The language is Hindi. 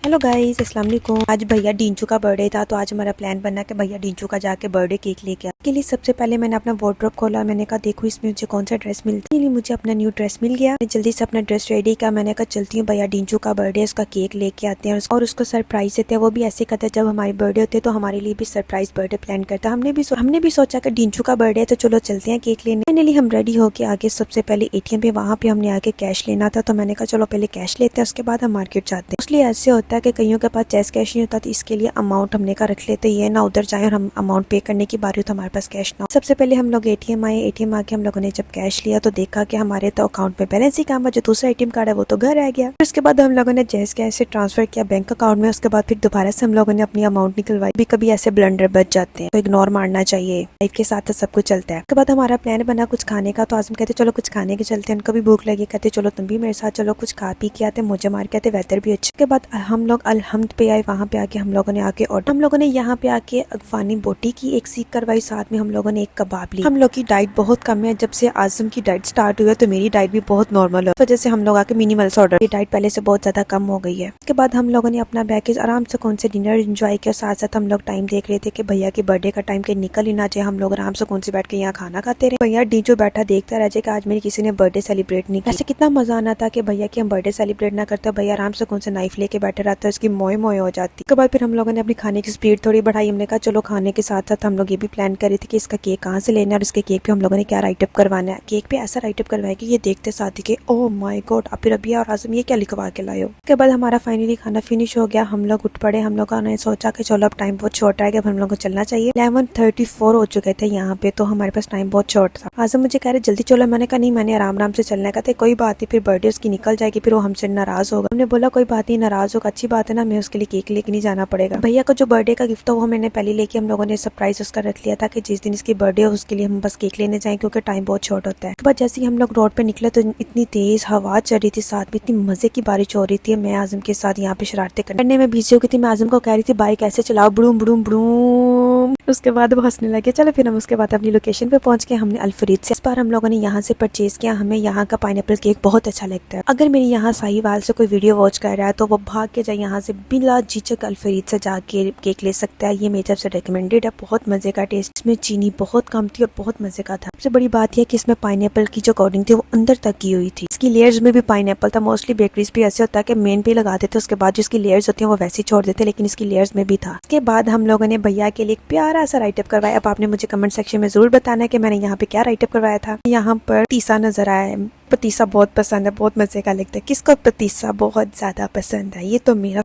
हेलो गाइस, अस्सलाम वालेकुम। आज भैया डिंचू का बर्थडे था तो आज हमारा प्लान बना कि भैया डिंचू का जाके बर्थडे केक लेके के लिए सबसे पहले मैंने अपना वार्डरोब खोला। मैंने कहा देखो इसमें मुझे कौन सा ड्रेस मिलती है। मुझे अपना न्यू ड्रेस मिल गया। मैं जल्दी से अपना ड्रेस रेडी किया। मैंने कहा चलती हूँ भैया डिंचू का बर्थडे, उसका केक लेके आते हैं और उसको सरप्राइज देते हैं। वो भी ऐसे करते हैं जब हमारे बर्थडे होते हैं तो हमारे लिए भी सरप्राइज बर्थडे प्लान करता है। हमने भी सोचा कि डिंचू का बर्थडे है तो चलो चलते हैं केक लेने। फाइनली हम रेडी होके आगे सबसे पहले एटीएम पे, वहाँ पे हमने आके कैश लेना था तो मैंने कहा चलो पहले कैश लेते हैं, उसके बाद हम मार्केट जाते हैं। इसलिए ऐसे होता है कि कईयों के पास जैस कैश नहीं होता तो इसके लिए अमाउंट हमने का रख लेते, ये ना उधर जाए और हम अमाउंट पे करने की बारी हो तो हमारे पास कैश ना हो। सबसे पहले हम लोग एटीएम आए। एटीएम आके हम लोगों ने जब कैश लिया तो देखा कि हमारे तो अकाउंट में बैलेंस ही कम है, जो दूसरा एटीएम कार्ड है वो तो घर आ गया। फिर उसके बाद हम लोगों ने जैस कैश से ट्रांसफर किया बैंक अकाउंट में। उसके बाद फिर दोबारा से हम लोगों ने अपनी अमाउंट निकलवाई। भी कभी ऐसे ब्लंडर बच जाते हैं तो इग्नोर मारना चाहिए, लाइफ के साथ सब कुछ चलता है। उसके बाद हमारा प्लान बना कुछ खाने का, तो आजम कहते चलो कुछ खाने के चलते हैं। उनको भी भूख लगी, कहते चलो तुम भी मेरे साथ चलो, कुछ खा पी के आते। मुझे मार के आते, वेदर भी अच्छे। उसके बाद हम लोग अलहम्द पे आए। वहाँ पे आके हम लोगों ने आके और हम लोगों ने यहाँ पे आके अफगानी बोटी की एक सीख करवाई, साथ में हम लोगों ने एक कबाब ली। हम लोग की डाइट बहुत कम है, जब से आजम की डाइट स्टार्ट हुई है तो मेरी डाइट भी बहुत नॉर्मल है, वजह से हम लोग आके मिनिमल्स ऑर्डर की डाइट पहले से बहुत ज्यादा कम हो गई है। उसके बाद हम लोगों ने अपना बैगेज आराम से कौन से डिनर एंजॉय किया। साथ साथ हम लोग टाइम देख रहे थे कि भैया के बर्थडे का टाइम के निकल ही ना जाए, हम लोग आराम से कौन से बैठ के यहाँ खाना खाते रहे। भैया डीजो बैठा देखता रह जाए कि आज मेरी किसी ने बर्थडे सेलिब्रेट नहीं किया। ऐसे कितना मजा आना था कि भैया की हम बर्थडे सेलिब्रेट ना करते, भैया आराम से कौन से नाइफ लेके बैठे रहता है, उसकी मोए मोए हो जाती। उसके बाद फिर हम लोगों ने अपनी खाने की स्पीड थोड़ी बढ़ाई। हमने कहा चलो खाने के साथ साथ हम लोग ये भी प्लान कर रहे थे कि इसका केक कहाँ से लेना है और इसके केक पे हम लोगों ने क्या राइटअप करवाना है। केक पे ऐसा राइटअप करवाया कि ये देखते साथ ही के ओह माय गॉड, अब फिर अभी और आजम ये क्या लिखवा के लाए हो। उसके बाद हमारा फाइनली खाना फिनिश हो गया। हम लोग उठ पड़े। हम लोगों ने सोचा कि चलो अब टाइम बहुत शॉर्ट है कि अब हम लोग को चलना चाहिए। 11:34 हो चुके थे यहाँ पे, तो हमारे पास टाइम बहुत शॉर्ट था। आजम मुझे कह रहे जल्दी चलो। मैंने कहा नहीं, मैंने आराम आराम से चलना है। कहते कोई बात नहीं, फिर बर्थडे उसकी निकल जाएगी, फिर वो हमसे नाराज होगा। हमने बोला कोई बात नहीं, नाराज होगा अच्छी बात है ना, मैं उसके लिए केक लेके नहीं जाना पड़ेगा। भैया को जो बर्थडे का गिफ्ट था वो मैंने पहले लेके हम लोगों ने सरप्राइज उसका रख लिया था कि जिस दिन इसकी बर्थडे हो उसके लिए हम बस केक लेने जाएं, क्योंकि टाइम बहुत शॉर्ट होता है। उसके बाद जैसे ही हम लोग रोड पे निकले तो इतनी तेज हवा चल रही थी, साथ में इतनी मजे की बारिश हो रही थी। मैं आजम के साथ यहाँ पे शरारतें करने में बिजी हो गई थी। मैं आजम को कह रही थी बाइक ऐसे चलाओ, बुड़ूम बुड़ूम बुड़ूम। उसके बाद वो हंसने लगे। चलो फिर हम उसके बाद अपनी लोकेशन पे पहुंच के हमने अल्फरीद से इस बार हम लोगों ने यहाँ से परचेज किया। हमें यहाँ का पाइनएप्पल केक बहुत अच्छा लगता है। अगर मेरी यहाँ साहिवाल से कोई वीडियो वॉच कर रहा है तो वो भाग के जाए यहाँ से बिना झिझक अल्फरीद से जाके केक ले सकता है। ये मेरी तरफ से रिकमेंडेड है। बहुत मजे का टेस्ट, इसमें चीनी बहुत कम थी और बहुत मजे का था। सबसे बड़ी बात यह कि इसमें पाइनएप्पल की जो कोटिंग थी वो अंदर तक की हुई थी। इसकी लेयर्स में भी पाइनएप्पल था। मोस्टली बेकरीज पे ऐसे होता है कि मेन पे लगा देते, उसके बाद जो इसकी लेयर्स होती है वो वैसे छोड़ देते, लेकिन इसकी लेयर्स में भी था। उसके बाद हम लोगों ने भैया के लिए एक प्यारा सा राइटअप करवाया। अब आपने मुझे कमेंट सेक्शन में जरूर बताना है कि मैंने यहाँ पे क्या राइटअप करवाया था। यहाँ पर पतीसा नजर आया। पतीसा बहुत पसंद है, बहुत मजे का लगता है। किसको पतीसा बहुत ज्यादा पसंद है? ये तो मेरा